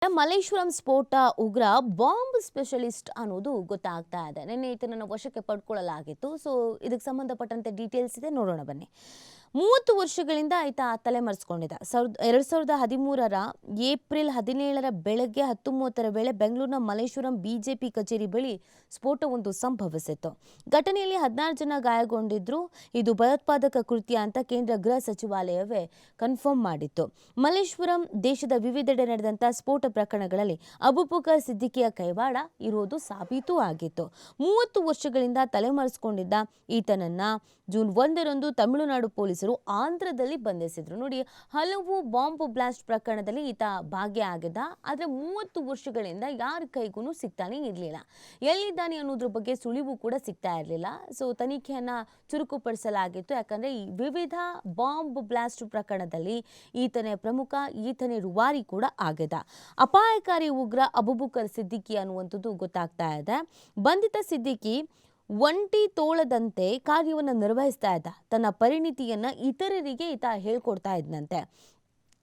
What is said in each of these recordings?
ಮಲ್ಲೇಶ್ವರಂ ಸ್ಫೋಟ ಉಗ್ರ bomb specialist ಅನ್ನೋದು ಗೊತ್ತಾಗ್ತಾ ಇದೆ. ನಿನ್ನೆ ಈತನನ್ನು ವಶಕ್ಕೆ ಪಡ್ಕೊಳ್ಳಲಾಗಿತ್ತು. ಸೊ ಇದಕ್ಕೆ ಸಂಬಂಧಪಟ್ಟಂತೆ ಡೀಟೇಲ್ಸ್ ಇದೆ, ನೋಡೋಣ ಬನ್ನಿ. 30 ವರ್ಷಗಳಿಂದ ಈತ ತಲೆಮರೆಸಿಕೊಂಡಿದ್ದ. 2013ರ ಏಪ್ರಿಲ್ 17ರ ಬೆಳಗ್ಗೆ 10:30ರ ವೇಳೆ ಬೆಂಗಳೂರಿನ ಮಲ್ಲೇಶ್ವರಂ ಬಿಜೆಪಿ ಕಚೇರಿ ಬಳಿ ಸ್ಫೋಟವೊಂದು ಸಂಭವಿಸಿತ್ತು. ಘಟನೆಯಲ್ಲಿ 16 ಜನ ಗಾಯಗೊಂಡಿದ್ರು. ಇದು ಭಯೋತ್ಪಾದಕ ಕೃತ್ಯ ಅಂತ ಕೇಂದ್ರ ಗೃಹ ಸಚಿವಾಲಯವೇ ಕನ್ಫರ್ಮ್ ಮಾಡಿತ್ತು. ಮಲ್ಲೇಶ್ವರಂ ದೇಶದ ವಿವಿಧೆಡೆ ನಡೆದಂಥ ಸ್ಫೋಟ ಪ್ರಕರಣಗಳಲ್ಲಿ ಅಬೂಬಕರ್ ಸಿದ್ದಿಕಿಯ ಕೈವಾಡ ಇರೋದು ಸಾಬೀತು ಆಗಿತ್ತು. 30 ವರ್ಷಗಳಿಂದ ತಲೆಮರೆಸಿಕೊಂಡಿದ್ದ ಈತನನ್ನ ಜೂನ್ 1ರಂದು ತಮಿಳುನಾಡು ಪೊಲೀಸರು ಆಂಧ್ರದಲ್ಲಿ ಬಂಧಿಸಿದ್ರು. ನೋಡಿ, ಹಲವು ಬಾಂಬ್ ಬ್ಲಾಸ್ಟ್ ಪ್ರಕರಣದಲ್ಲಿ ಈತ ಭಾಗಿಯಾಗಿದ್ದ. ಆದರೆ 30 ವರ್ಷಗಳಿಂದ ಯಾರ ಕೈಗೂ ಸಿಗ್ತಾನೆ ಇರಲಿಲ್ಲ. ಎಲ್ಲಿದ್ದಾನೆ ಅನ್ನೋದ್ರ ಬಗ್ಗೆ ಸುಳಿವು ಕೂಡ ಸಿಗ್ತಾ ಇರಲಿಲ್ಲ. ಸೊ ತನಿಖೆಯನ್ನ ಚುರುಕುಪಡಿಸಲಾಗಿತ್ತು. ಯಾಕಂದ್ರೆ ಈ ವಿವಿಧ ಬಾಂಬ್ ಬ್ಲಾಸ್ಟ್ ಪ್ರಕರಣದಲ್ಲಿ ಈತನೇ ಪ್ರಮುಖ, ಈತನೇ ರೂವಾರಿ ಕೂಡ ಆಗಿದ್ದ. ಅಪಾಯಕಾರಿ ಉಗ್ರ ಅಬೂಬಕರ್ ಸಿದ್ದಿಕಿ ಅನ್ನುವಂಥದ್ದು ಗೊತ್ತಾಗ್ತಾ ಇದೆ. ಬಂಧಿತ ಸಿದ್ದಿಕಿ ಒಂಟಿ ತೋಳದಂತೆ ಕಾರ್ಯವನ್ನು ನಿರ್ವಹಿಸ್ತಾ ಇದ್ದ. ತನ್ನ ಪರಿಣಿತಿಯನ್ನ ಇತರರಿಗೆ ಈತ ಹೇಳ್ಕೊಡ್ತಾ ಇದ್ದಂತೆ.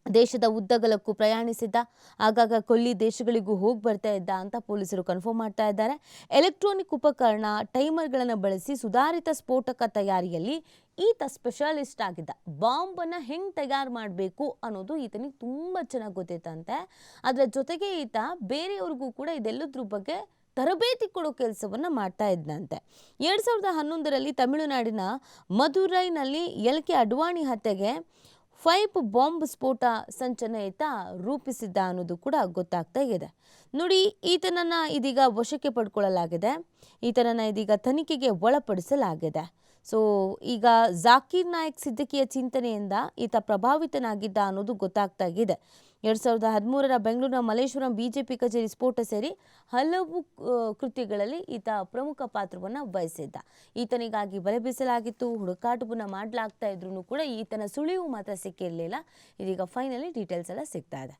ದೇಶದ ಉದ್ದಗಲಕ್ಕೂ ಪ್ರಯಾಣಿಸಿದ್ದ. ಆಗಾಗ ಕೊಲ್ಲಿ ದೇಶಗಳಿಗೂ ಹೋಗಿ ಬರ್ತಾ ಇದ್ದ ಅಂತ ಪೊಲೀಸರು ಕನ್ಫರ್ಮ್ ಮಾಡ್ತಾ ಇದ್ದಾರೆ. ಎಲೆಕ್ಟ್ರಾನಿಕ್ ಉಪಕರಣ, ಟೈಮರ್ಗಳನ್ನು ಬಳಸಿ ಸುಧಾರಿತ ಸ್ಫೋಟಕ ತಯಾರಿಯಲ್ಲಿ ಈತ ಸ್ಪೆಷಲಿಸ್ಟ್ ಆಗಿದ್ದ. ಬಾಂಬನ್ನು ಹೆಂಗೆ ತಯಾರು ಮಾಡಬೇಕು ಅನ್ನೋದು ಈತನಿಗೆ ತುಂಬ ಚೆನ್ನಾಗಿ ಗೊತ್ತಿತ್ತಂತೆ. ಅದರ ಜೊತೆಗೆ ಈತ ಬೇರೆಯವ್ರಿಗೂ ಕೂಡ ಇದೆಲ್ಲದ್ರ ಬಗ್ಗೆ ತರಬೇತಿ ಕೊಡೋ ಕೆಲಸವನ್ನು ಮಾಡ್ತಾ ಇದ್ದಂತೆ. 2011ರಲ್ಲಿ ತಮಿಳುನಾಡಿನ ಮಧುರೈನಲ್ಲಿ LK ಅಡ್ವಾಣಿ ಹತ್ಯೆಗೆ 5 ಬಾಂಬ್ ಸ್ಫೋಟ ಸಂಚನ ಈತ ರೂಪಿಸಿದ್ದ ಅನ್ನೋದು ಕೂಡ ಗೊತ್ತಾಗ್ತಾ ಇದೆ. ನೋಡಿ, ಈತನನ್ನ ಇದೀಗ ವಶಕ್ಕೆ ಪಡ್ಕೊಳ್ಳಲಾಗಿದೆ. ಈತನನ್ನ ಇದೀಗ ತನಿಖೆಗೆ ಒಳಪಡಿಸಲಾಗಿದೆ. ಸೊ ಈಗ ಜಾಕೀರ್ ನಾಯಕ್ ಸಿದ್ದಿಕಿಯ ಚಿಂತನೆಯಿಂದ ಈತ ಪ್ರಭಾವಿತನಾಗಿದ್ದ ಅನ್ನೋದು ಗೊತ್ತಾಗ್ತಾ ಇದೆ. 2013ರ ಬೆಂಗಳೂರಿನ ಮಲ್ಲೇಶ್ವರಂ ಬಿಜೆಪಿ ಕಚೇರಿ ಸ್ಫೋಟ ಸೇರಿ ಹಲವು ಕೃತ್ಯಗಳಲ್ಲಿ ಈತ ಪ್ರಮುಖ ಪಾತ್ರವನ್ನು ವಹಿಸಿದ್ದ. ಈತನಿಗಾಗಿ ಬಲೆ ಬೀಸಲಾಗಿತ್ತು, ಹುಡುಕಾಟವನ್ನು ಮಾಡಲಾಗ್ತಾ ಇದ್ರೂ ಕೂಡ ಈತನ ಸುಳಿವು ಮಾತ್ರ ಸಿಕ್ಕಿರಲಿಲ್ಲ. ಇದೀಗ ಫೈನಲಿ ಡೀಟೇಲ್ಸ್ ಎಲ್ಲ ಸಿಗ್ತಾ ಇದೆ.